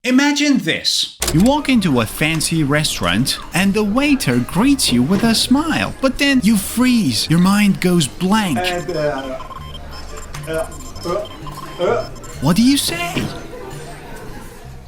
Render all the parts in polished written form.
Imagine this. You walk into a fancy restaurant and the waiter greets you with a smile, but then you freeze. Your mind goes blank. What do you say?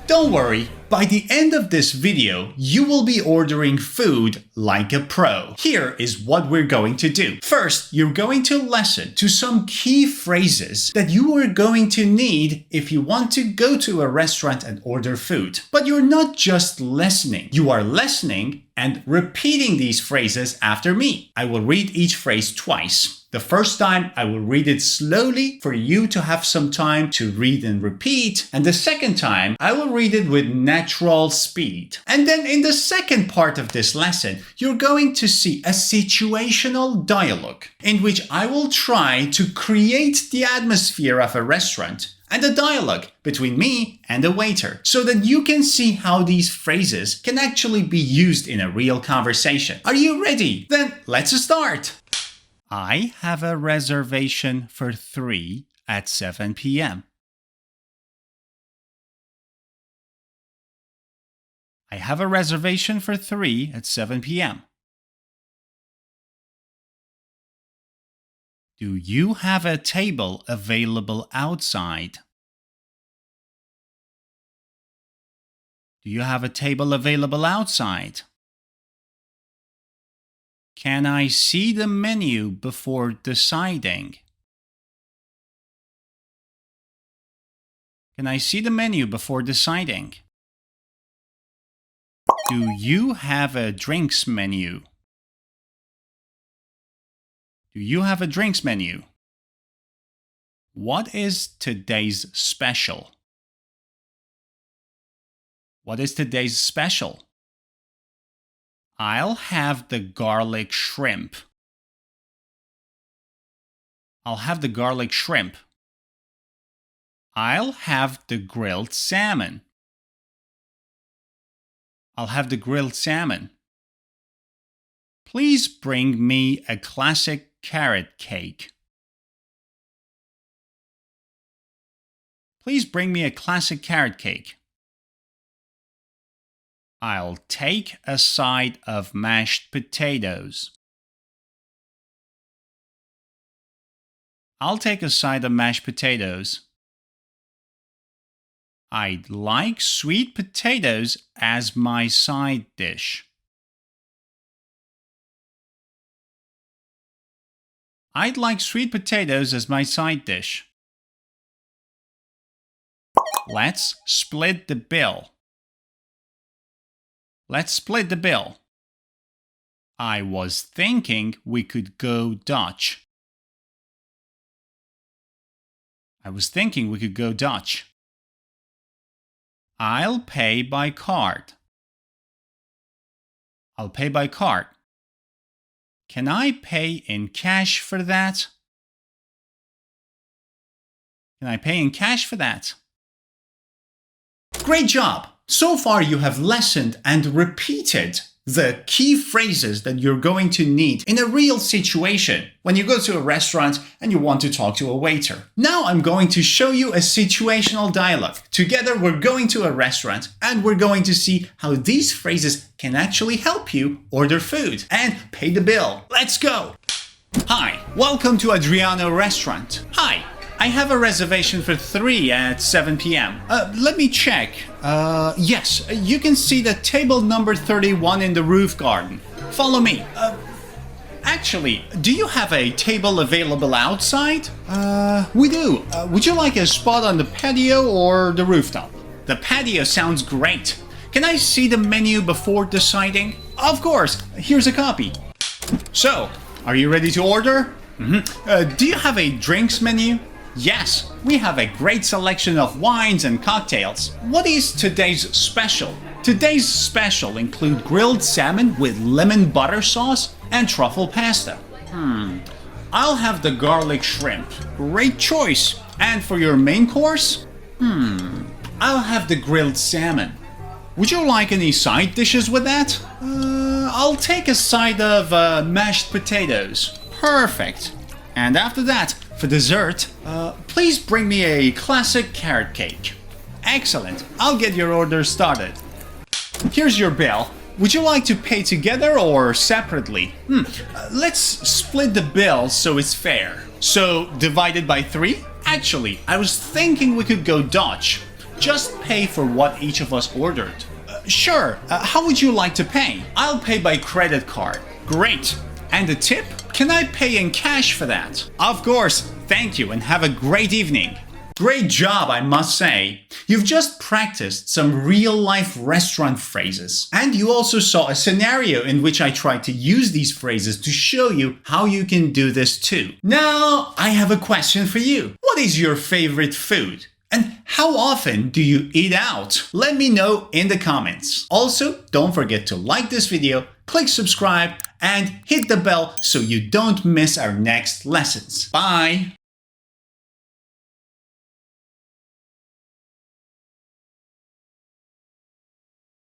Don't worry. By the end of this video, you will be ordering food like a pro. Here is what we're going to do. First, you're going to listen to some key phrases that you are going to need if you want to go to a restaurant and order food. But you're not just listening. You are listening and repeating these phrases after me. I will read each phrase twice. The first time, I will read it slowly for you to have some time to read and repeat. And the second time, I will read it with natural speed. And then in the second part of this lesson, you're going to see a situational dialogue in which I will try to create the atmosphere of a restaurant and a dialogue between me and the waiter so that you can see how these phrases can actually be used in a real conversation. Are you ready? Then let's start. I have a reservation for 3 at 7 p.m. I have a reservation for 3 at 7 p.m. Do you have a table available outside? Do you have a table available outside? Can I see the menu before deciding? Can I see the menu before deciding? Do you have a drinks menu? Do you have a drinks menu? What is today's special? What is today's special? I'll have the garlic shrimp. I'll have the garlic shrimp. I'll have the grilled salmon. I'll have the grilled salmon. Please bring me a classic carrot cake. Please bring me a classic carrot cake. I'll take a side of mashed potatoes. I'll take a side of mashed potatoes. I'd like sweet potatoes as my side dish. I'd like sweet potatoes as my side dish. Let's split the bill. Let's split the bill. I was thinking we could go Dutch. I was thinking we could go Dutch. I'll pay by card. I'll pay by card. Can I pay in cash for that? Can I pay in cash for that? Great job! So far you have listened and repeated the key phrases that you're going to need in a real situation when you go to a restaurant and you want to talk to a waiter. Now I'm going to show you a situational dialogue. Together we're going to a restaurant and we're going to see how these phrases can actually help you order food and pay the bill. Let's go! Hi, welcome to Adriano Restaurant. Hi, I have a reservation for 3 at 7 p.m. Let me check. Yes, you can see the table number 31 in the roof garden. Follow me. Actually, do you have a table available outside? We do. Would you like a spot on the patio or the rooftop? The patio sounds great. Can I see the menu before deciding? Of course. Here's a copy. So, are you ready to order? Do you have a drinks menu? Yes, we have a great selection of wines and cocktails. What is today's special? Today's special include grilled salmon with lemon butter sauce and truffle pasta. I'll have the garlic shrimp. Great choice. And for your main course? I'll have the grilled salmon. Would you like any side dishes with that? I'll take a side of mashed potatoes. Perfect. And after that, for dessert, please bring me a classic carrot cake. Excellent. I'll get your order started. Here's your bill. Would you like to pay together or separately? Let's split the bill so it's fair. So, divided by 3? Actually, I was thinking we could go Dutch. Just pay for what each of us ordered. Sure. How would you like to pay? I'll pay by credit card. Great. And the tip? Can I pay in cash for that? Of course. Thank you and have a great evening. Great job, I must say. You've just practiced some real-life restaurant phrases. And you also saw a scenario in which I tried to use these phrases to show you how you can do this too. Now, I have a question for you. What is your favorite food? And how often do you eat out? Let me know in the comments. Also, don't forget to like this video, click subscribe, and hit the bell so you don't miss our next lessons. Bye!